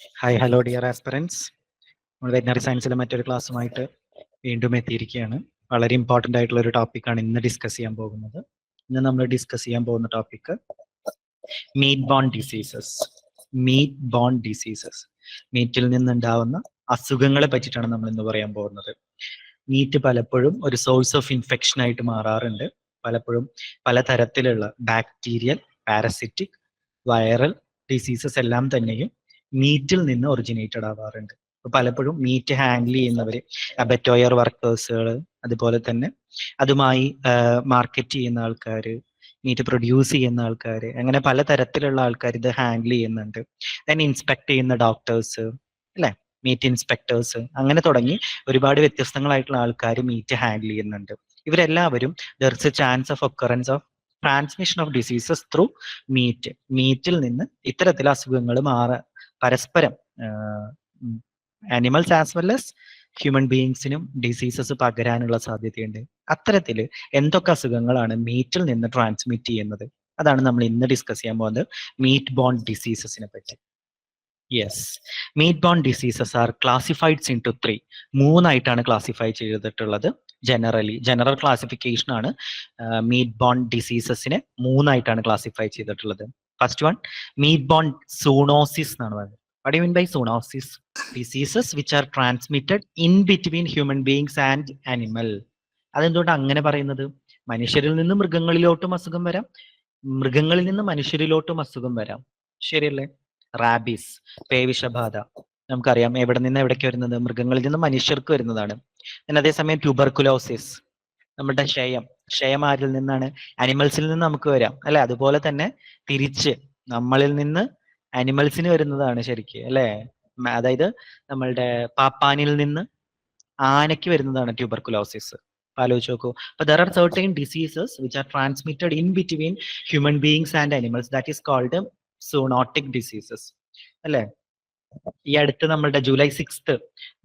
Hi hello dear aspirants. നമ്മൾ veterinary സയൻസിലെ മറ്റൊരു ക്ലാസ്സുമായിട്ട് വീണ്ടും എത്തിയിരിക്കുകയാണ്. വളരെ ഇമ്പോർട്ടൻ്റ് ആയിട്ടുള്ള ഒരു ടോപ്പിക്കാണ് ഇന്ന് ഡിസ്കസ് ചെയ്യാൻ പോകുന്നത്. ഇന്ന് നമ്മൾ ഡിസ്കസ് ചെയ്യാൻ പോകുന്ന topic meat borne diseases. Meat borne diseases, മീറ്റിൽ നിന്നുണ്ടാവുന്ന അസുഖങ്ങളെ പറ്റിയിട്ടാണ് നമ്മൾ ഇന്ന് പറയാൻ പോകുന്നത്. മീറ്റ് പലപ്പോഴും ഒരു സോഴ്സ് ഓഫ് ഇൻഫെക്ഷൻ ആയിട്ട് മാറാറുണ്ട്. പലപ്പോഴും പലതരത്തിലുള്ള ബാക്ടീരിയൽ, പാരസിറ്റിക്, വൈറൽ ഡിസീസസ് എല്ലാം തന്നെയും മീറ്റിൽ നിന്ന് ഒറിജിനേറ്റഡ് ആവാറുണ്ട്. പലപ്പോഴും മീറ്റ് ഹാൻഡിൽ ചെയ്യുന്നവർ, അബറ്റോയർ വർക്കേഴ്സുകൾ, അതുപോലെ തന്നെ അതുമായി മാർക്കറ്റ് ചെയ്യുന്ന ആൾക്കാർ, മീറ്റ് പ്രൊഡ്യൂസ് ചെയ്യുന്ന ആൾക്കാർ, അങ്ങനെ പലതരത്തിലുള്ള ആൾക്കാർ ഇത് ഹാൻഡിൽ ചെയ്യുന്നുണ്ട്. ദെൻ ഇൻസ്പെക്ട് ചെയ്യുന്ന ഡോക്ടേഴ്സ്, അല്ലെ, മീറ്റ് ഇൻസ്പെക്ടേഴ്സ്, അങ്ങനെ തുടങ്ങി ഒരുപാട് വ്യത്യസ്തങ്ങളായിട്ടുള്ള ആൾക്കാർ മീറ്റ് ഹാൻഡിൽ ചെയ്യുന്നുണ്ട്. ഇവരെല്ലാവരും there is a chance of occurrence of transmission of diseases through meat. മീറ്റിൽ നിന്ന് ഇത്തരത്തിൽ അസുഖങ്ങൾ പരസ്പരം animals as well as human ബീയിങ്സിനും ഡിസീസസ് പകരാനുള്ള സാധ്യതയുണ്ട്. അത്തരത്തിൽ എന്തൊക്കെ അസുഖങ്ങളാണ് മീറ്റിൽ നിന്ന് ട്രാൻസ്മിറ്റ് ചെയ്യുന്നത്, അതാണ് നമ്മൾ ഇന്ന് ഡിസ്കസ് ചെയ്യാൻ പോകുന്നത്, മീറ്റ് ബോൺ ഡിസീസസിനെ പറ്റി. Yes, meat borne diseases are classifieds into 3. മൂന്നായിട്ടാണ് ക്ലാസിഫൈ ചെയ്തിട്ടുള്ളത്. ജനറൽ ക്ലാസിഫിക്കേഷൻ ആണ് മീറ്റ് ബോൺ ഡിസീസസിനെ മൂന്നായിട്ടാണ് ക്ലാസിഫൈ ചെയ്തിട്ടുള്ളത്. First one, meat borne zoonosis എന്നാണ് പറയുന്നത്. What do you mean by zoonosis? Diseases which are transmitted in between human beings and animal. അതെന്തുകൊണ്ട് അങ്ങനെ പറയുന്നത്? മനുഷ്യരിൽ നിന്ന് മൃഗങ്ങളിലോട്ടും അസുഖം വരാം, മൃഗങ്ങളിൽ നിന്ന് മനുഷ്യരിലോട്ടും അസുഖം വരാം. ശരിയല്ലേ? റാബീസ്, പേവിഷബാധ, നമുക്കറിയാം എവിടെ നിന്ന് എവിടേക്ക് വരുന്നത്, മൃഗങ്ങളിൽ നിന്ന് മനുഷ്യർക്ക് വരുന്നതാണ്. അതേസമയം ട്യൂബർകുലോസിസ്, നമ്മുടെ ക്ഷയം ആരിൽ നിന്നാണ്? അനിമൽസിൽ നിന്ന് നമുക്ക് വരാം, അല്ലെ? അതുപോലെ തന്നെ തിരിച്ച് നമ്മളിൽ നിന്ന് അനിമൽസിന് വരുന്നതാണ് ശരിക്കും, അല്ലെ? അതായത് നമ്മളുടെ പാപ്പാനിൽ നിന്ന് ആനയ്ക്ക് വരുന്നതാണ് ട്യൂബർകുലോസിസ്. ആലോചിച്ച് നോക്കൂ. അപ്പൊ there are certain diseases which are transmitted in between human beings and animals, that is called zoonotic diseases, അല്ലെ? ഈ അടുത്ത് നമ്മളുടെ ജൂലൈ 6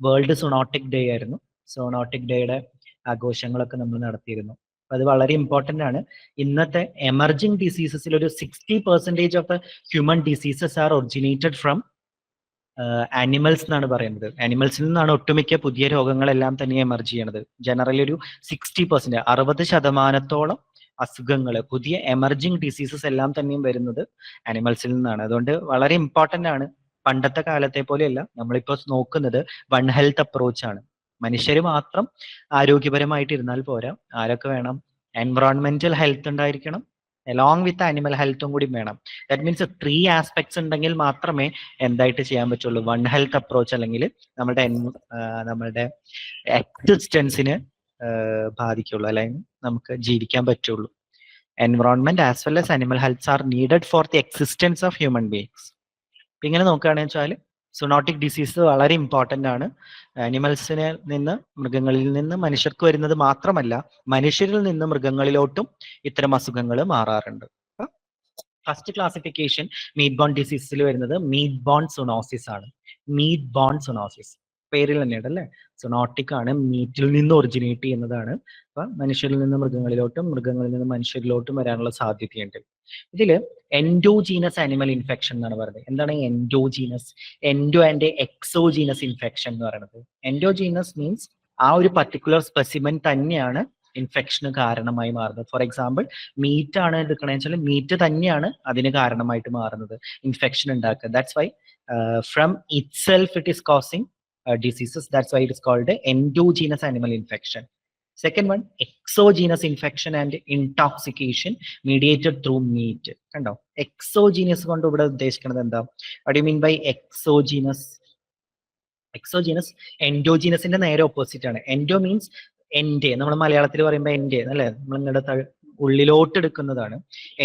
വേൾഡ് സൂണോട്ടിക് ഡേ ആയിരുന്നു. സൂണോട്ടിക് ഡേയുടെ ആഘോഷങ്ങളൊക്കെ നമ്മൾ നടത്തിയിരുന്നു. അത് വളരെ ഇമ്പോർട്ടന്റ് ആണ്. ഇന്നത്തെ എമർജിംഗ് ഡിസീസസിൽ ഒരു 60% of the human diseases are originated from animals എന്നാണ് പറയുന്നത്. ആനിമൽസിൽ നിന്നാണ് ഒട്ടുമിക്ക പുതിയ രോഗങ്ങളെല്ലാം തന്നെ എമർജ് ചെയ്യണത്. ജനറലി ഒരു 60%, 60% അസുഖങ്ങൾ, പുതിയ എമർജിംഗ് ഡിസീസസ് എല്ലാം തന്നെയും വരുന്നത് ആനിമൽസിൽ നിന്നാണ്. അതുകൊണ്ട് വളരെ ഇമ്പോർട്ടന്റ് ആണ്. പണ്ടത്തെ കാലത്തെ പോലെയല്ല, നമ്മളിപ്പോൾ നോക്കുന്നത് വൺ ഹെൽത്ത് അപ്രോച്ച് ആണ്. മനുഷ്യർ മാത്രം ആരോഗ്യപരമായിട്ട് ഇരുന്നാൽ പോരാ, ആരൊക്കെ വേണം? എൻവറോൺമെന്റൽ ഹെൽത്ത് ഉണ്ടായിരിക്കണം, അലോങ് വിത്ത് ആനിമൽ ഹെൽത്തും കൂടി വേണം. ദാറ്റ് മീൻസ് 3 ആസ്പെക്ട്സ് ഉണ്ടെങ്കിൽ മാത്രമേ എന്തായിട്ട് ചെയ്യാൻ പറ്റുള്ളൂ, വൺ ഹെൽത്ത് അപ്രോച്ച് അല്ലെങ്കിൽ നമ്മുടെ എക്സിസ്റ്റൻസിന് ബാധിക്കുള്ളൂ, അല്ലെങ്കിൽ നമുക്ക് ജീവിക്കാൻ പറ്റുള്ളൂ. Environment as well as animal health R needed for the existence of human beings. ഇങ്ങനെ നോക്കുകയാണെന്ന് വെച്ചാൽ സൂണോട്ടിക് ഡിസീസ് വളരെ ഇമ്പോർട്ടന്റ് ആണ്. ആനിമൽസിനെ നിന്ന്, മൃഗങ്ങളിൽ നിന്ന് മനുഷ്യർക്ക് വരുന്നത് മാത്രമല്ല, മനുഷ്യരിൽ നിന്ന് മൃഗങ്ങളിലോട്ടും ഇത്തരം അസുഖങ്ങൾ മാറാറുണ്ട്. ഫസ്റ്റ് ക്ലാസിഫിക്കേഷൻ മീറ്റ് ബോൺ ഡിസീസിൽ വരുന്നത് മീറ്റ് ബോൺ സൂണോസിസ് ആണ്. മീറ്റ് ബോൺ സൂണോസിസ് പേരിൽ തന്നെയുണ്ട്, അല്ലെ? സൂണോട്ടിക് ആണ്, മീറ്റിൽ നിന്ന് ഒറിജിനേറ്റ് ചെയ്യുന്നതാണ്. അപ്പൊ മനുഷ്യരിൽ നിന്ന് മൃഗങ്ങളിലോട്ടും, മൃഗങ്ങളിൽ നിന്ന് മനുഷ്യരിലോട്ടും വരാനുള്ള സാധ്യതയുണ്ട്. ഇതില് എൻഡോജീനസ് ആനിമൽ ഇൻഫെക്ഷൻ എന്നാണ് പറയുന്നത്. എന്താണ് endogenous? Endo and exogenous infection എന്ന് പറയുന്നത്. എൻഡോജീനസ് മീൻസ് ആ ഒരു പർട്ടിക്കുലർ സ്പെസിമെൻ തന്നെയാണ് ഇൻഫെക്ഷന് കാരണമായി മാറുന്നത്. ഫോർ എക്സാമ്പിൾ, മീറ്റ് ആണ് എടുക്കണമെന്ന് വെച്ചാൽ മീറ്റ് തന്നെയാണ് അതിന് കാരണമായിട്ട് മാറുന്നത്, ഇൻഫെക്ഷൻ ഉണ്ടാക്കുക. That's why from it self it is causing diseases. That's why it is called endogenous animal infection. Second one, exogenous infection and intoxication mediated through meat. കണ്ടോ? Exogenous കൊണ്ട് ഇവിടെ ഉദ്ദേശിക്കുന്നത് എന്താ? What do you mean by exogenous? Exogenous എൻഡോജീനസിന്റെ നേരെ opposite ആണ്. Endo means Ende, നമ്മൾ മലയാളത്തിൽ പറയുമ്പോൾ എൻഡെ, അല്ലെ? നമ്മൾ നിങ്ങളുടെ ഉള്ളിലോട്ട് എടുക്കുന്നതാണ്.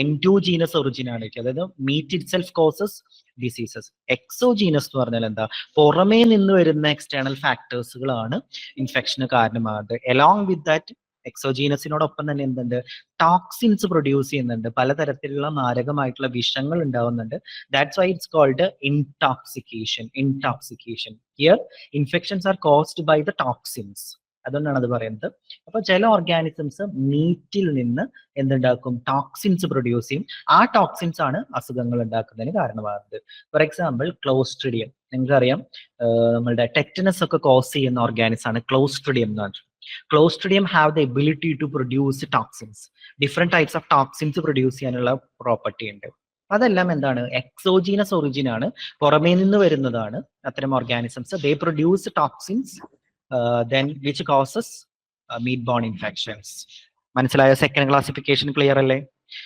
എൻഡോജീനസ് ഒറിജിനാലിറ്റി, അതായത് meat itself causes diseases. Exogenous എന്ന് പറഞ്ഞാൽ എന്താ? പുറമേ നിന്ന് വരുന്ന എക്സ്റ്റേണൽ ഫാക്ടേഴ്സുകളാണ് ഇൻഫെക്ഷന് കാരണമാകുന്നത്. അലോങ് വിത്ത് ദാറ്റ്, എക്സോജീനസിനോടൊപ്പം തന്നെ എന്തുണ്ട്? ടോക്സിൻസ് പ്രൊഡ്യൂസ് ചെയ്യുന്നുണ്ട്, പലതരത്തിലുള്ള മാരകമായിട്ടുള്ള വിഷങ്ങൾ ഉണ്ടാവുന്നുണ്ട്. That's why it's called intoxication. Here infections are caused by the toxins. അതുകൊണ്ടാണ് അത് പറയുന്നത്. അപ്പൊ ചില ഓർഗാനിസംസ് മീറ്റിൽ നിന്ന് എന്തുണ്ടാക്കും? ടോക്സിൻസ് പ്രൊഡ്യൂസ് ചെയ്യും. ആ ടോക്സിൻസ് ആണ് അസുഖങ്ങൾ ഉണ്ടാക്കുന്നതിന് കാരണമാകുന്നത്. For example, Clostridium. നിങ്ങൾക്കറിയാം നമ്മളുടെ ടെറ്റനസ് ഒക്കെ കോസ് ചെയ്യുന്ന ഓർഗാനിസം ആണ് ക്ലോസ്ട്രിഡിയം എന്ന് പറഞ്ഞത്. Clostridium have the ability to produce toxins. Different types of toxins produce ചെയ്യാനുള്ള പ്രോപ്പർട്ടി ഉണ്ട്. അതെല്ലാം എന്താണ്? എക്സോജീനസ് ഒറിജിൻ ആണ്, പുറമേ നിന്ന് വരുന്നതാണ് അത്തരം organisms. They produce toxins then which causes meat borne infections. മനസ്സിലായോ? സെക്കൻഡ് ക്ലാസിഫിക്കേഷൻ ക്ലിയർ അല്ലേ?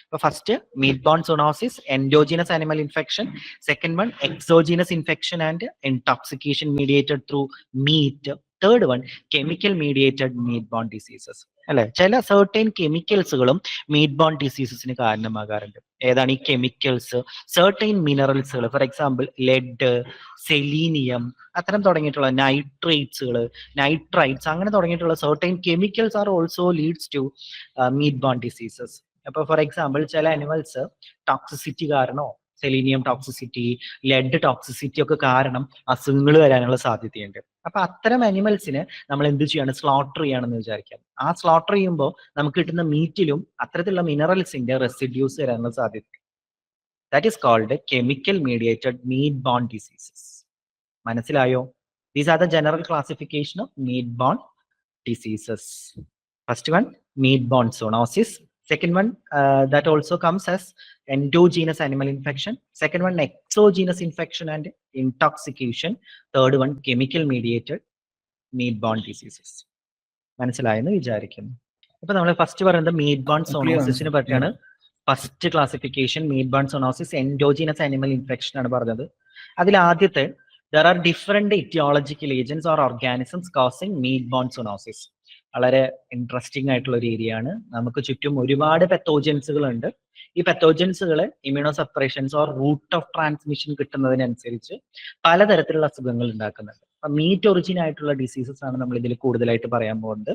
അപ്പൊ first meat borne zoonosis, endogenous animal infection. Second one exogenous infection and intoxication mediated through meat. Third one chemical mediated meat borne diseases. അല്ലെ, ചില certain കെമിക്കൽസുകളും meat borne ഡിസീസസിന് കാരണമാകാറുണ്ട്. ഏതാണ് ഈ കെമിക്കൽസ്? സർട്ടൈൻ മിനറൽസുകൾ, ഫോർ എക്സാമ്പിൾ ലെഡ്, സെലീനിയം, അത്തരം തുടങ്ങിയിട്ടുള്ള നൈട്രേറ്റ്സുകൾ, നൈട്രൈറ്റ്സ്, അങ്ങനെ തുടങ്ങിയിട്ടുള്ള certain chemicals are also Leeds to meat borne diseases. അപ്പൊ ഫോർ എക്സാമ്പിൾ ചില അനിമൽസ് ടോക്സിസിറ്റി കാരണോ, സെലീനിയം ടോക്സിസിറ്റി, ലെഡ് ടോക്സിസിറ്റി ഒക്കെ കാരണം അസുഖങ്ങൾ വരാനുള്ള സാധ്യതയുണ്ട്. അപ്പൊ അത്തരം അനിമൽസിന് നമ്മൾ എന്ത് ചെയ്യാണ്? സ്ലോട്ടർ ചെയ്യാണെന്ന് വിചാരിക്കാം. ആ സ്ലോട്ടർ ചെയ്യുമ്പോൾ നമുക്ക് കിട്ടുന്ന മീറ്റിലും അത്തരത്തിലുള്ള മിനറൽസിന്റെ റെസിഡ്യൂസ് വരാനുള്ള സാധ്യത. That is called chemical mediated meat borne diseases. മനസ്സിലായോ? These are the general classification of meat borne diseases. First one meat borne zoonosis. Second one that also comes as endogenous animal infection. Second one exogenous infection and intoxication. Third one chemical mediated meat borne diseases. മനസ്സിലായെന്ന് വിചാരിക്കുന്നു. അപ്പൊ നമ്മൾ first പറയുന്നത് meet borne സോണോസിസിനെ പറ്റിയാണ്. First classification meat borne zoonosis, endogenous animal infection ആണ് പറഞ്ഞത്. അതിൽ ആദ്യത്തെ there are different etiological agents or organisms causing meat borne zoonosis. വളരെ ഇൻട്രസ്റ്റിംഗ് ആയിട്ടുള്ള ഒരു ഏരിയ ആണ്. നമുക്ക് ചുറ്റും ഒരുപാട് പെത്തോജൻസുകൾ ഉണ്ട്. ഈ പെത്തോജൻസുകൾ immuno suppressions or route of transmission കിട്ടുന്നതിനനുസരിച്ച് പലതരത്തിലുള്ള അസുഖങ്ങൾ ഉണ്ടാക്കുന്നുണ്ട്. അപ്പൊ മീറ്റ് ഒറിജിൻ ആയിട്ടുള്ള ഡിസീസസ് ആണ് നമ്മൾ ഇതിൽ കൂടുതലായിട്ട് പറയാൻ പോകുന്നത്.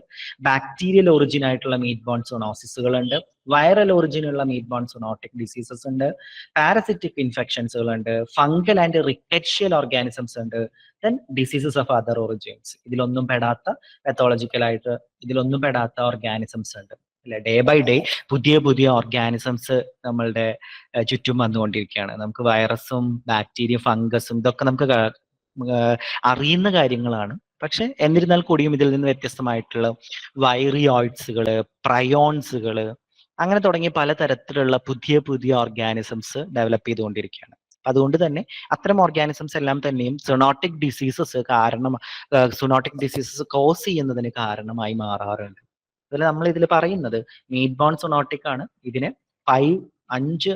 ബാക്ടീരിയൽ ഒറിജിൻ ആയിട്ടുള്ള മീറ്റ് ബോൺ സൂണോസിസുകൾ ഉണ്ട്, വൈറൽ ഒറിജിൻ ഉള്ള മീറ്റ് ബോൺ സൂണോട്ടിക് ഡിസീസസ് ഉണ്ട്, പാരസിറ്റിക് ഇൻഫെക്ഷൻസുകൾ ഉണ്ട്, ഫംഗൽ ആൻഡ് റിക്കറ്റ്ഷ്യൽ ഓർഗാനിസംസ് ഉണ്ട്, then diseases of other origins. ഇതിലൊന്നും പെടാത്ത പെത്തോളജിക്കലായിട്ട് ഇതിലൊന്നും പെടാത്ത ഓർഗാനിസംസ് ഉണ്ട്. അല്ലെ, ഡേ ബൈ ഡേ പുതിയ പുതിയ ഓർഗാനിസംസ് നമ്മളുടെ ചുറ്റും വന്നുകൊണ്ടിരിക്കുകയാണ്. നമുക്ക് വൈറസും ബാക്ടീരിയ ഫംഗസും ഇതൊക്കെ നമുക്ക് അറിയുന്ന കാര്യങ്ങളാണ്. പക്ഷെ എന്നിരുന്നാൽ കൂടിയും ഇതിൽ നിന്ന് വ്യത്യസ്തമായിട്ടുള്ള വൈറിയോയിഡ്സുകള്, പ്രയോൺസുകള്, അങ്ങനെ തുടങ്ങിയ പലതരത്തിലുള്ള പുതിയ പുതിയ ഓർഗാനിസംസ് ഡെവലപ്പ് ചെയ്തുകൊണ്ടിരിക്കുകയാണ്. അതുകൊണ്ട് തന്നെ അത്തരം ഓർഗാനിസംസ് എല്ലാം തന്നെയും സൂണോട്ടിക് ഡിസീസസ് കോസ് ചെയ്യുന്നതിന് കാരണമായി മാറാറുണ്ട്. അതിൽ നമ്മൾ ഇതിൽ പറയുന്നത് മീറ്റ് ബോൺ സൂണോട്ടിക് ആണ്. ഇതിനെ 5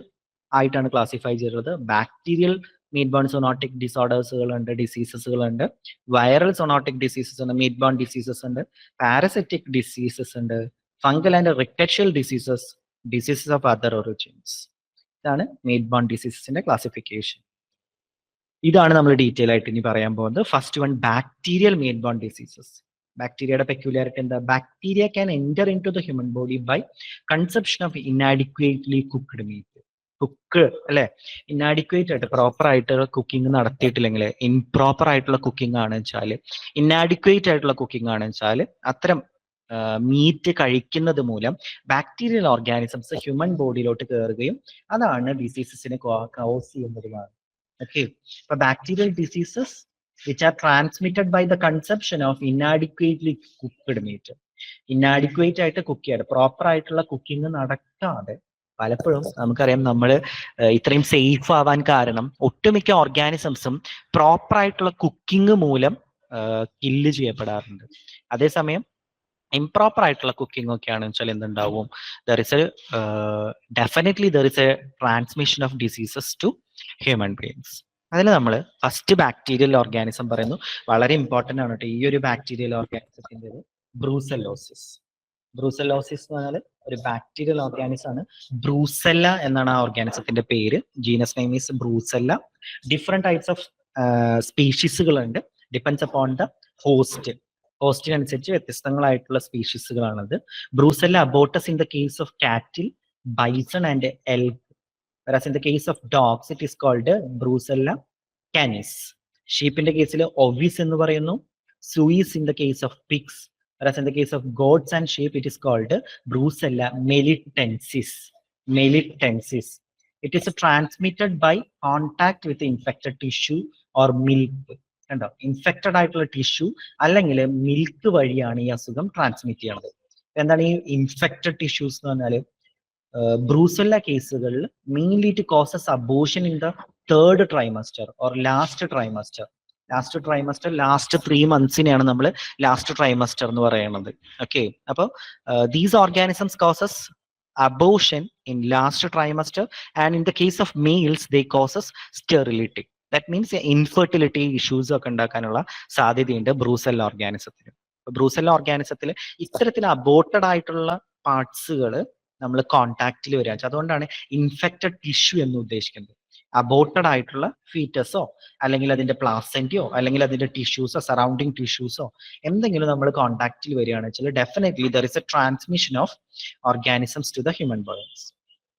ആയിട്ടാണ് ക്ലാസിഫൈ ചെയ്തത്. ബാക്ടീരിയൽ മീറ്റ് ബോൺ സൂണോട്ടിക് ഡിസോർഡേഴ്സുകളുണ്ട്, ഡിസീസസുകളുണ്ട്, വൈറൽ സൂണോട്ടിക് ഡിസീസസ് ഉണ്ട്, മീറ്റ് ബോൺ ഡിസീസസ് ഉണ്ട്, പാരസിറ്റിക് ഡിസീസസ് ഉണ്ട്, fungal and rickettsial diseases, diseases of other origins. ഇതാണ് മീറ്റ് ബോൺ ഡിസീസസിന്റെ ക്ലാസിഫിക്കേഷൻ. ഇതാണ് നമ്മൾ ഡീറ്റെയിൽ ആയിട്ട് ഇനി പറയാൻ പോകുന്നത്. First one bacterial meat borne diseases. ബാക്ടീരിയയുടെ പെക്യുലാരിറ്റി എന്താ? Bacteria can enter into the human body by conception of inadequately cooked meat. അല്ലെ, ഇനാഡിക്വേറ്റ് ആയിട്ട് പ്രോപ്പർ ആയിട്ട് കുക്കിംഗ് നടത്തിയിട്ടില്ലെങ്കിൽ, ഇംപ്രോപ്പർ ആയിട്ടുള്ള കുക്കിംഗ് ആണ് വെച്ചാൽ, ഇനാഡിക്വേറ്റ് ആയിട്ടുള്ള കുക്കിംഗ് ആണ് വെച്ചാൽ അത്തരം മീറ്റ് കഴിക്കുന്നത് മൂലം ബാക്ടീരിയൽ ഓർഗാനിസംസ് ഹ്യൂമൻ ബോഡിയിലോട്ട് കയറുകയും അതാണ് ഡിസീസസിനെ കോസ് ചെയ്യുന്നതുമാണ്. ഓക്കെ, അപ്പൊ bacterial diseases which are transmitted by the conception of inadequately cooked meat. Inadequate ആയിട്ട് കുക്ക് ചെയ്യാറ്, പ്രോപ്പർ ആയിട്ടുള്ള കുക്കിംഗ് നടക്കാതെ പലപ്പോഴും നമുക്കറിയാം നമ്മൾ ഇത്രയും സേഫ് ആവാൻ കാരണം ഒട്ടുമിക്ക ഓർഗാനിസംസും പ്രോപ്പർ ആയിട്ടുള്ള കുക്കിംഗ് മൂലം കില്ല് ചെയ്യപ്പെടാറുണ്ട്. അതേസമയം ഇംപ്രോപ്പർ ആയിട്ടുള്ള കുക്കിംഗ് ഒക്കെ ആണെന്ന് വെച്ചാൽ എന്തുണ്ടാവും? Definitely there is a transmission of diseases to human beings. അതിൽ നമ്മൾ ഫസ്റ്റ് ബാക്ടീരിയൽ ഓർഗാനിസം പറയുന്നു. വളരെ ഇമ്പോർട്ടന്റ് ആണ് കേട്ടോ ഈ ഒരു ബാക്ടീരിയൽ ഓർഗാനിസത്തിന്റെ ബ്രൂസെല്ലോസിസ്. ബ്രൂസെല്ലോസിസ് എന്ന് പറഞ്ഞാൽ ഒരു ബാക്ടീരിയൽ ഓർഗാനിസം ആണ്. ബ്രൂസെല്ല എന്നാണ് ആ ഓർഗാനിസത്തിന്റെ പേര്. Genus name is Brucella. Different types of സ്പീഷീസുകളുണ്ട്. ഡിപ്പെൻഡ്സ് അപ്പോൺ ദ ഹോസ്റ്റിനനുസരിച്ച് വ്യത്യസ്തങ്ങളായിട്ടുള്ള സ്പീഷീസുകളാണത്. Brucella abortus in the case of cattle, bison and elk. whereas in the case of dogs it is called Brucella canis. ഷീപ്പിന്റെ കേസിൽ ഒവിസ് എന്ന് പറയുന്നു. സുയിസ് in the case of pigs. whereas in the case of goats and sheep it is called Brucella melitensis. It is transmitted by contact with the infected tissue or milk. കണ്ടോ, infected ആയിട്ടുള്ള tissue അല്ലെങ്കിൽ milk വഴിയാണ് ഈ അസുഖം transmit ചെയ്യുന്നത്. എന്താണ് ഈ infected tissues എന്ന് പറഞ്ഞാൽ? ബ്രൂസെല്ല കേസുകളിൽ mainly it causes abortion in the third trimester or last trimester. Last 3 monthsനെയാണ് നമ്മൾ ലാസ്റ്റ് ട്രൈമസ്റ്റർ എന്ന് പറയുന്നത്. ഓക്കെ, അപ്പോൾ these organisms causes abortion in last trimester, and in the case of males they causes sterility. That means infertility issues ഒക്കെ ഉണ്ടാക്കാനുള്ള സാധ്യതയുണ്ട് Brucella ഓർഗാനിസത്തിൽ. Brucella ഓർഗാനിസത്തിൽ ഇത്തരത്തിൽ aborted ആയിട്ടുള്ള പാർട്സുകൾ നമ്മൾ കോണ്ടാക്റ്റിൽ വരിക. അതുകൊണ്ടാണ് ഇൻഫെക്റ്റഡ് ടിഷ്യൂ എന്ന് ഉദ്ദേശിക്കുന്നത്. അബോർട്ടഡ് ആയിട്ടുള്ള ഫീറ്റസോ അല്ലെങ്കിൽ അതിന്റെ പ്ലാസെന്റയോ അല്ലെങ്കിൽ അതിന്റെ ടിഷ്യൂസോ സറൗണ്ടിങ് ടിഷ്യൂസോ എന്തെങ്കിലും നമ്മൾ കോണ്ടാക്റ്റിൽ വരികയാണെന്ന് വെച്ചാൽ definitely there is a transmission of organisms to the human bodies.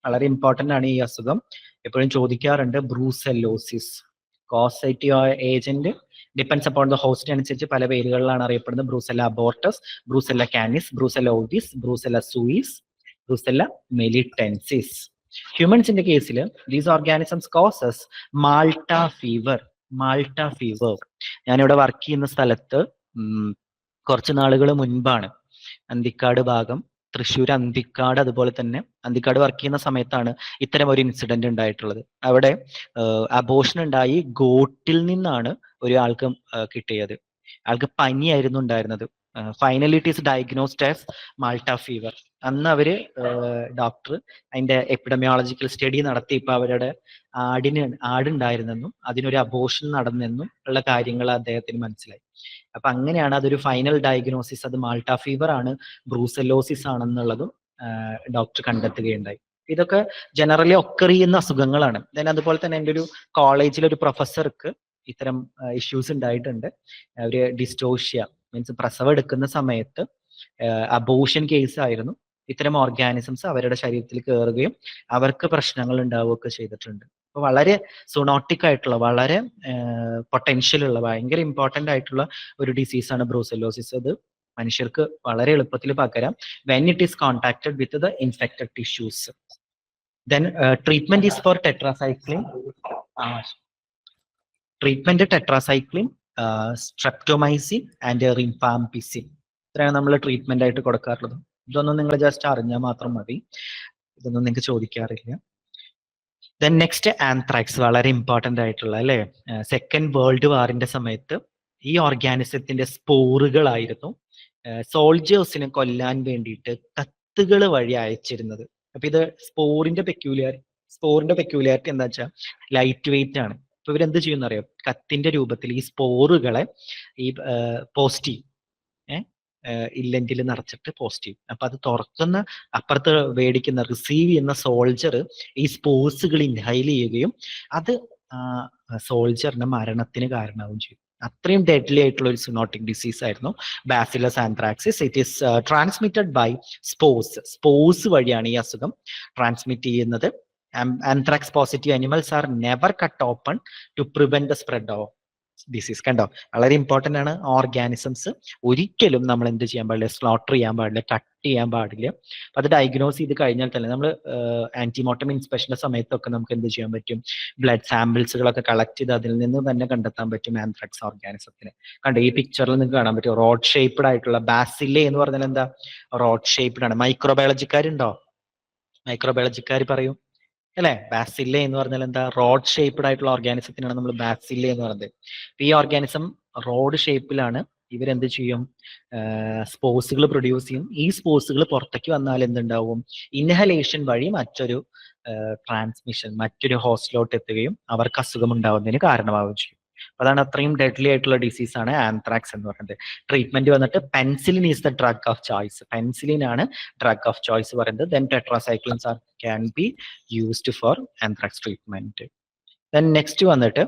വളരെ ഇമ്പോർട്ടന്റ് ആണ് ഈ അസുഖം. എപ്പോഴും ചോദിക്കാറുണ്ട് brucellosis. Causative agent depends upon the host അനുസരിച്ച് പല പേരുകളിലാണ് അറിയപ്പെടുന്നത്. Brucella abortus, Brucella canis, Brucella ovis, Brucella suis, Brucella melitensis. ഹ്യൂമൻസിന്റെ കേസിൽ these organisms causes Malta fever. ഞാനിവിടെ വർക്ക് ചെയ്യുന്ന സ്ഥലത്ത് കുറച്ച് നാളുകൾ മുൻപാണ് അന്തിക്കാട് ഭാഗം, തൃശ്ശൂർ അന്തിക്കാട്, അതുപോലെ തന്നെ അന്തിക്കാട് വർക്ക് ചെയ്യുന്ന സമയത്താണ് ഇത്തരം ഒരു ഇൻസിഡന്റ് ഉണ്ടായിട്ടുള്ളത്. അവിടെ അബോർഷൻ ഉണ്ടായി ഗോട്ടിൽ നിന്നാണ് ഒരാൾക്ക് കിട്ടിയത്. ആൾക്ക് പനിയായിരുന്നു ഉണ്ടായിരുന്നത്. Finally it is diagnosed as Malta fever. അന്ന് അവര് ഡോക്ടർ അതിന്റെ എപ്പിഡമിയോളജിക്കൽ സ്റ്റഡി നടത്തി. ഇപ്പൊ അവരുടെ ആടുണ്ടായിരുന്നെന്നും അതിനൊരു അബോർഷൻ നടന്നെന്നും ഉള്ള കാര്യങ്ങൾ അദ്ദേഹത്തിന് മനസ്സിലായി. അപ്പൊ അങ്ങനെയാണ് അതൊരു ഫൈനൽ ഡയഗ്നോസിസ്, അത് മാൾട്ട ഫീവർ ആണ്, ബ്രൂസെല്ലോസിസ് ആണെന്നുള്ളതും ഡോക്ടർ കണ്ടെത്തുകയുണ്ടായി. ഇതൊക്കെ ജനറലി ഒക്കർ ചെയ്യുന്ന അസുഖങ്ങളാണ്. ദെൻ അതുപോലെ തന്നെ എൻ്റെ ഒരു കോളേജിൽ ഒരു പ്രൊഫസർക്ക് ഇത്തരം ഇഷ്യൂസ് ഉണ്ടായിട്ടുണ്ട്. അവര് ഡിസ്റ്റോഷ്യ മീൻസ് പ്രസവം എടുക്കുന്ന സമയത്ത് അബോർഷൻ കേസ് ആയിരുന്നു. ഇത്തരം ഓർഗാനിസംസ് അവരുടെ ശരീരത്തിൽ കയറുകയും അവർക്ക് പ്രശ്നങ്ങൾ ഉണ്ടാവുകയൊക്കെ ചെയ്തിട്ടുണ്ട്. അപ്പൊ വളരെ സൂണോട്ടിക് ആയിട്ടുള്ള, വളരെ പൊട്ടൻഷ്യൽ ഉള്ള, ഭയങ്കര ഇമ്പോർട്ടന്റ് ആയിട്ടുള്ള ഒരു ഡിസീസാണ് ബ്രൂസെല്ലോസിസ്. അത് മനുഷ്യർക്ക് വളരെ എളുപ്പത്തിൽ പകരാം when it is contacted with the infected tissues. Then treatment is for tetracycline, streptomycin and rifampicin. ഇത്രയാണ് നമ്മൾ ട്രീറ്റ്മെന്റ് ആയിട്ട് കൊടുക്കാറുള്ളത്. ഇതൊന്നും നിങ്ങൾ ജസ്റ്റ് അറിഞ്ഞാൽ മാത്രം മതി, ഇതൊന്നും നിങ്ങൾക്ക് ചോദിക്കാറില്ല. ദെൻ നെക്സ്റ്റ് ആന്ത്രാക്സ്, വളരെ ഇമ്പോർട്ടന്റ് ആയിട്ടുള്ള അല്ലെ. സെക്കൻഡ് വേൾഡ് വാറിന്റെ സമയത്ത് ഈ ഓർഗാനിസത്തിന്റെ സ്പോറുകളായിരുന്നു സോൾജേഴ്സിനെ കൊല്ലാൻ വേണ്ടിയിട്ട് കത്തുകൾ വഴി അയച്ചിരുന്നത്. അപ്പൊ ഇത് സ്പോറിന്റെ പെക്യൂലിയാരിറ്റി എന്താ വെച്ചാൽ ലൈറ്റ് വെയിറ്റ് ആണ്. അപ്പൊ ഇവരെന്ത് ചെയ്യുന്ന അറിയാം, കത്തിന്റെ രൂപത്തിൽ ഈ സ്പോറുകളെ ഈ പോസ്റ്റ് ഇല്ലന്റിൽ നിറച്ചിട്ട് പോസ്റ്റ് ചെയ്യും. അപ്പൊ അത് തുറക്കുന്ന അപ്പുറത്ത് മേടിക്കുന്ന റിസീവ് ചെയ്യുന്ന സോൾജർ ഈ സ്പോർട്സുകൾ ഇൻഹൈൽ ചെയ്യുകയും അത് സോൾജറിന്റെ മരണത്തിന് കാരണമാവുകയും ചെയ്യും. അത്രയും ഡെഡ്ലി ആയിട്ടുള്ള ഒരു സൂണോട്ടിക് ഡിസീസ് ആയിരുന്നു Bacillus anthracis. It is transmitted by spores വഴിയാണ് ഈ അസുഖം ട്രാൻസ്മിറ്റ് ചെയ്യുന്നത്. Anthrax positive animals are never cut open to prevent the spread of disease. കണ്ടോ, വളരെ ഇമ്പോർട്ടന്റ് ആണ്. ഓർഗാനിസംസ് ഒരിക്കലും നമ്മൾ എന്ത് ചെയ്യാൻ പാടില്ല, സ്ലോട്ടർ ചെയ്യാൻ പാടില്ല, കട്ട് ചെയ്യാൻ പാടില്ല. അപ്പൊ അത് ഡയഗ്നോസ് ചെയ്ത് കഴിഞ്ഞാൽ തന്നെ നമ്മൾ ആന്റിമോർട്ടം ഇൻസ്പെക്ഷന്റെ സമയത്തൊക്കെ നമുക്ക് എന്ത് ചെയ്യാൻ പറ്റും, ബ്ലഡ് സാമ്പിൾസുകളൊക്കെ കളക്ട് ചെയ്ത് അതിൽ നിന്ന് തന്നെ കണ്ടെത്താൻ പറ്റും ആന്ത്രാക്സ് ഓർഗാനിസത്തിന്. കണ്ടോ, ഈ പിക്ചറിൽ നിങ്ങൾക്ക് കാണാൻ പറ്റും റോഡ് ഷേപ്ഡ് ആയിട്ടുള്ള ബാസില്ലേ എന്ന് പറഞ്ഞാൽ എന്താ, റോഡ് ഷേപ്ഡ് ആണ്. മൈക്രോബയോളജിക്കാരുണ്ടോ? മൈക്രോബയോളജിക്കാർ പറയൂ അല്ലെ. ബാസില്ലേ എന്ന് പറഞ്ഞാൽ എന്താ, റോഡ് ഷേപ്ഡ് ആയിട്ടുള്ള ഓർഗാനിസത്തിനാണ് നമ്മൾ ബാസില്ലേ എന്ന് പറയുന്നത്. ഈ ഓർഗാനിസം റോഡ് ഷേപ്പിലാണ്. ഇവരെന്ത് ചെയ്യും, സ്പോർസുകൾ പ്രൊഡ്യൂസ് ചെയ്യും. ഈ സ്പോർസുകൾ പുറത്തേക്ക് വന്നാൽ എന്തുണ്ടാവും, ഇൻഹലേഷൻ വഴി മറ്റൊരു ട്രാൻസ്മിഷൻ, മറ്റൊരു ഹോസ്റ്റിലോട്ട് എത്തുകയും അവർക്ക് അസുഖം ഉണ്ടാവുന്നതിന് കാരണമാവുകയും ചെയ്യും. അതാണ് അത്രയും ഡെഡ്ലി ആയിട്ടുള്ള ഡിസീസ് ആണ് ആന്ത്രാക്സ് എന്ന് പറയുന്നത്. ട്രീറ്റ്മെന്റ് വന്നിട്ട് penicillin is the drug of choice. Penicillin ആണ് ഡ്രഗ് ഓഫ് ചോയ്സ് പറയുന്നത്. Then tetracyclines are can be used for anthrax treatment. Then next വന്നിട്ട്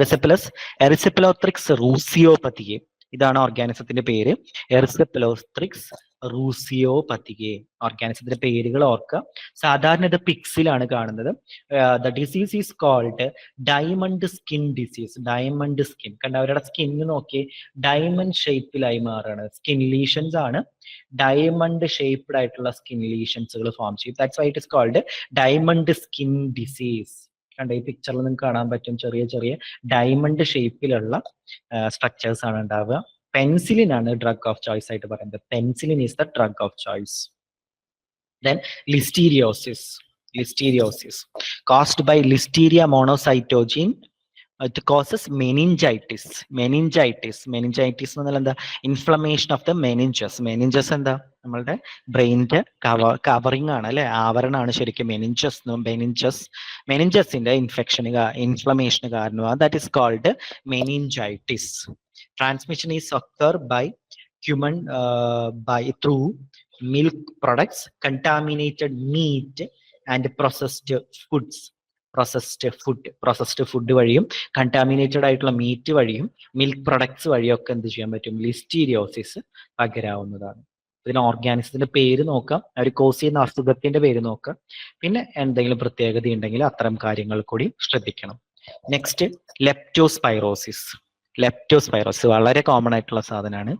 എറിസിപ്പലോത്രിക്സ് റൂസിയോപതിയെ. ഇതാണ് ഓർഗാനിസത്തിന്റെ പേര്, എറിസിപ്പലോത്രിക്സ് റൂസിയോപതിയെ. ഓർഗാനിസത്തിന്റെ പേരുകൾ ഓർക്കുക. സാധാരണ ഇത് പിക്സിലാണ് കാണുന്നത്. The disease is called diamond skin disease. Diamond skin കണ്ട, അവരുടെ സ്കിൻ നോക്കി ഡയമണ്ട് ഷേപ്പിലായി മാറാണ്. സ്കിൻ ലീഷൻസ് ആണ്, ഡയമണ്ട് ഷേപ്ഡ് ആയിട്ടുള്ള സ്കിൻ ലീഷൻസുകൾ ഫോം ചെയ്യും. That's why it is called diamond skin disease. കണ്ട ഈ പിക്ചറിൽ നിങ്ങൾക്ക് കാണാൻ പറ്റും ചെറിയ ചെറിയ ഡയമണ്ട് ഷേപ്പിലുള്ള സ്ട്രക്ചേഴ്സ് ആണ് ഉണ്ടാവുക. പെൻസിലിൻ ആണ് ഡ്രഗ് ഓഫ് ചോയ്സ് ആയിട്ട് പറയുന്നത്. Penicillin is the drug of choice. Then listeriosis. Listeriosis caused by Listeria monocytogene. It causes meningitis. Meningitis എന്ന് പറഞ്ഞാൽ എന്താ? Inflammation of the meninges. Meninges എന്താ? നമ്മളുടെ ബ്രെയിനിന്റെ കവറിംഗ് ആണ് അല്ലെ, ആവരണമാണ് ശരിക്കും മെനിഞ്ചസ്. മെനിഞ്ചസിന്റെ ഇൻഫ്ലമേഷന് കാരണമാണ്. That is called meningitis. Transmission is occur by human through milk products, contaminated meat and processed food വഴിയും കണ്ടാമിനേറ്റഡ് ആയിട്ടുള്ള മീറ്റ് വഴിയും മിൽക്ക് പ്രൊഡക്ട്സ് വഴിയൊക്കെ എന്ത് ചെയ്യാൻ പറ്റും? ലിസ്റ്റീരിയോസിസ് പകരാവുന്നതാണ്. ഇതിന് ഓർഗാനിസത്തിന്റെ പേര് നോക്കാം, അവർ കോസ് ചെയ്യുന്ന അസുഖത്തിന്റെ പേര് നോക്കാം, പിന്നെ എന്തെങ്കിലും പ്രത്യേകത ഉണ്ടെങ്കിൽ അത്തരം കാര്യങ്ങൾ കൂടി ശ്രദ്ധിക്കണം. Next leptospirosis. ലെപ്റ്റോസ്പൈറോസിസ് വളരെ കോമൺ ആയിട്ടുള്ള സാധനമാണ്,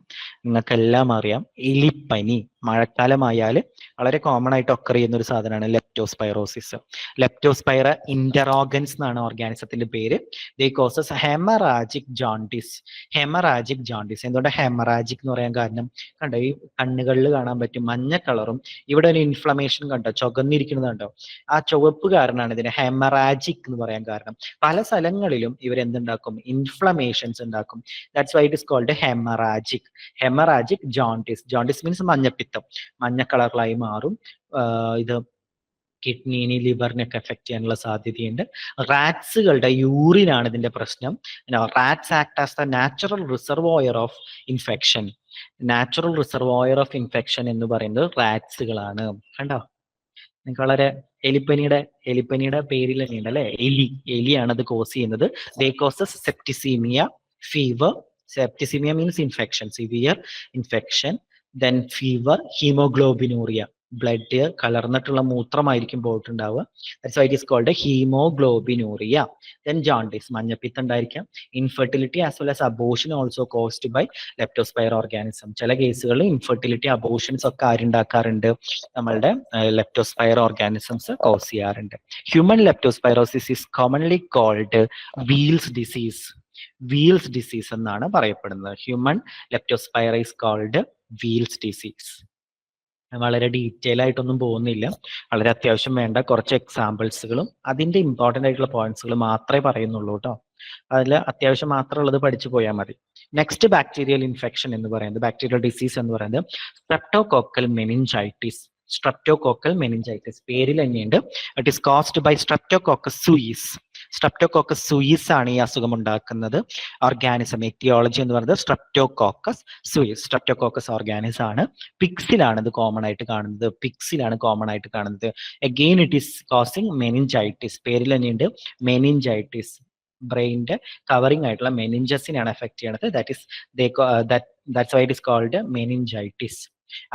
നിങ്ങൾക്കെല്ലാം അറിയാം. എലിപ്പനി മഴക്കാലമായാൽ വളരെ കോമൺ ആയിട്ട് ഒക്കർ ചെയ്യുന്ന ഒരു സാധനമാണ് ലെപ്റ്റോസ്പൈറോസിസ്. ലെപ്റ്റോസ്പൈറ ഇന്ററോഗൻസ് എന്നാണ് ഓർഗാനിസത്തിന്റെ പേര്. They causes haemorrhagic jaundice. Haemorrhagic jaundice എന്തുകൊണ്ട് ഹെമറാജിക് എന്ന് പറയാൻ കാരണം? കണ്ടോ ഈ കണ്ണുകളിൽ കാണാൻ പറ്റും മഞ്ഞ കളറും ഇവിടെ ഒരു ഇൻഫ്ലമേഷൻ കണ്ടോ, ചുവന്നിരിക്കുന്നത് കണ്ടോ? ആ ചുവപ്പ് കാരണമാണ് ഇതിന് ഹെമറാജിക് എന്ന് പറയാൻ കാരണം. പല സ്ഥലങ്ങളിലും ഇവരെന്തുണ്ടാക്കും? ഇൻഫ്ലമേഷൻസ് ഉണ്ടാക്കും. That's why it is called haemorrhagic. Haemorrhagic jaundice. Jaundice means മഞ്ഞപ്പിത്തം, മഞ്ഞ കളറിലായി മാറും. ഇത് കിഡ്നിനെ ലിവറിനൊക്കെ എഫക്ട് ചെയ്യാനുള്ള സാധ്യതയുണ്ട്. റാറ്റ്സുകളുടെ യൂറിനാണ് ഇതിന്റെ പ്രശ്നം. Rats act as the natural reservoir of infection. Natural reservoir of infection എന്ന് പറയുന്നത് റാറ്റ്സുകളാണ്. കണ്ടോ, നിങ്ങൾക്ക് വളരെ എലിപ്പനിയുടെ പേരിൽ തന്നെയുണ്ട് അല്ലെ, എലിയാണ് അത് കോസ് ചെയ്യുന്നത്. They causes septicaemia, fever. Septicaemia means infection, severe infection. Then fever, haemoglobinuria, blood കലർന്നിട്ടുള്ള മൂത്രമായിരിക്കും പോയിട്ടുണ്ടാവുക. That's why it is called haemoglobinuria. Then jaundice, മഞ്ഞപ്പിത്തം ഉണ്ടായിരിക്കാം. Infertility as well as abortion also caused by Leptospira organism. ചില കേസുകളിൽ infertility, abortions ഒക്കെ ആരുണ്ടാക്കാറുണ്ട്? നമ്മളുടെ ലെപ്റ്റോസ്പൈറ ഓർഗാനിസംസ് കോസ് ചെയ്യാറുണ്ട്. Human leptospirosis is commonly called Weil's disease. Weil's disease എന്നാണ് പറയപ്പെടുന്നത്. Human Leptospira is called Weil's disease. വളരെ ഡീറ്റെയിൽ ആയിട്ടൊന്നും പോകുന്നില്ല, വളരെ അത്യാവശ്യം വേണ്ട കുറച്ച് എക്സാമ്പിൾസുകളും അതിന്റെ ഇമ്പോർട്ടൻ്റ് ആയിട്ടുള്ള പോയിന്റ്സുകൾ മാത്രമേ പറയുന്നുള്ളൂ കേട്ടോ. അതിൽ അത്യാവശ്യം മാത്രമുള്ളത് പഠിച്ചു പോയാൽ മതി. നെക്സ്റ്റ് ബാക്ടീരിയൽ ഇൻഫെക്ഷൻ എന്ന് പറയുന്നത്, ബാക്ടീരിയൽ ഡിസീസ് എന്ന് പറയുന്നത് സ്ട്രെപ്റ്റോകോക്കൽ മെനിഞ്ചൈറ്റിസ്. സ്ട്രെപ്റ്റോകോക്കൽ മെനിഞ്ചൈറ്റിസ് പേരിൽ തന്നെയുണ്ട്. It is caused by Streptococcus suis. Streptococcus suis ആണ് ഈ അസുഖം ഉണ്ടാക്കുന്നത്. ഓർഗാനിസം എറ്റിയോളജി എന്ന് പറയുന്നത് സ്ട്രെപ്റ്റോകോക്കസ് സുയിസ്. സ്ട്രെപ്റ്റോകോക്കസ് ഓർഗാനിസം ആണ്. പിക്സിലാണ് ഇത് കോമൺ ആയിട്ട് കാണുന്നത്. Again it is causing meningitis. പേരിൽ തന്നെയുണ്ട് മെനിഞ്ചൈറ്റിസ്. ബ്രെയിനിന്റെ കവറിംഗ് ആയിട്ടുള്ള മെനിഞ്ചസിനെയാണ് എഫക്ട് ചെയ്യുന്നത്. that's why it is called meningitis.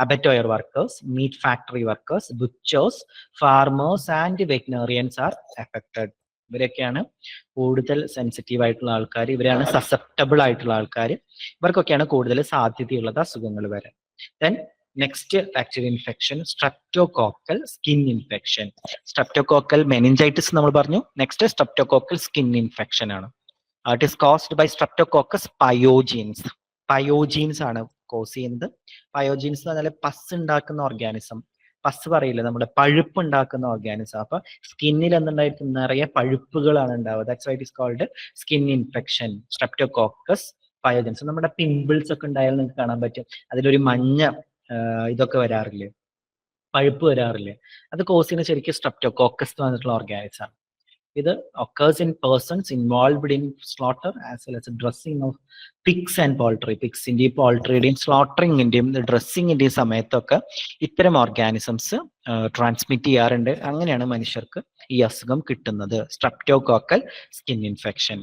Abattoir workers, meat factory workers, butchers, farmers and veterinarians are affected. ഇവരൊക്കെയാണ് കൂടുതൽ സെൻസിറ്റീവ് ആയിട്ടുള്ള ആൾക്കാർ, ഇവരാണ് സസെപ്റ്റബിൾ ആയിട്ടുള്ള ആൾക്കാർ, ഇവർക്കൊക്കെയാണ് കൂടുതൽ സാധ്യതയുള്ളത് അസുഖങ്ങൾ വരാൻ. Then next bacterial infection streptococcal skin infection. Streptococcal meningitis നമ്മൾ പറഞ്ഞു. നെക്സ്റ്റ് സ്ട്രെപ്റ്റോകോക്കൽ സ്കിൻ ഇൻഫെക്ഷൻ ആണ്. It is caused by Streptococcus pyogenes. Pyogenes ആണ് കോസ് ചെയ്യുന്നത്. പയോജീൻസ് എന്ന് പറഞ്ഞാൽ പസ് ഉണ്ടാക്കുന്ന ഓർഗാനിസം. പസ് പറയില്ല, നമ്മുടെ പഴുപ്പ് ഉണ്ടാക്കുന്ന ഓർഗാനിസം. അപ്പൊ സ്കിന്നിൽ എന്തുണ്ടായിരിക്കും? നിറയെ പഴുപ്പുകളാണ് ഉണ്ടാവുക. That's why it is called skin infection, Streptococcus pyogenes. നമ്മുടെ പിമ്പിൾസ് ഒക്കെ ഉണ്ടായാൽ നിങ്ങൾക്ക് കാണാൻ പറ്റും, അതിലൊരു മഞ്ഞ ഇതൊക്കെ വരാറില്ലേ, പഴുപ്പ് വരാറില്ലേ? അത് കോസ് ചെയ്യുന്ന ശരിക്കും സ്ട്രെപ്റ്റോകോക്കസ് എന്ന് പറഞ്ഞിട്ടുള്ള ഓർഗാനിസം. ഇത് occurs in persons involved in slaughter as well as dressing of pigs and poultry. പിഗ്സിന്റെയും പോൾട്രിയുടെയും സ്ലോട്ടറിങ്ങിന്റെയും ഡ്രസ്സിങ്ങിന്റെയും സമയത്തൊക്കെ ഇത്തരം ഓർഗാനിസംസ് ട്രാൻസ്മിറ്റ് ചെയ്യാറുണ്ട്. അങ്ങനെയാണ് മനുഷ്യർക്ക് ഈ അസുഖം കിട്ടുന്നത്, സ്ട്രെപ്റ്റോകോക്കൽ സ്കിൻ ഇൻഫെക്ഷൻ.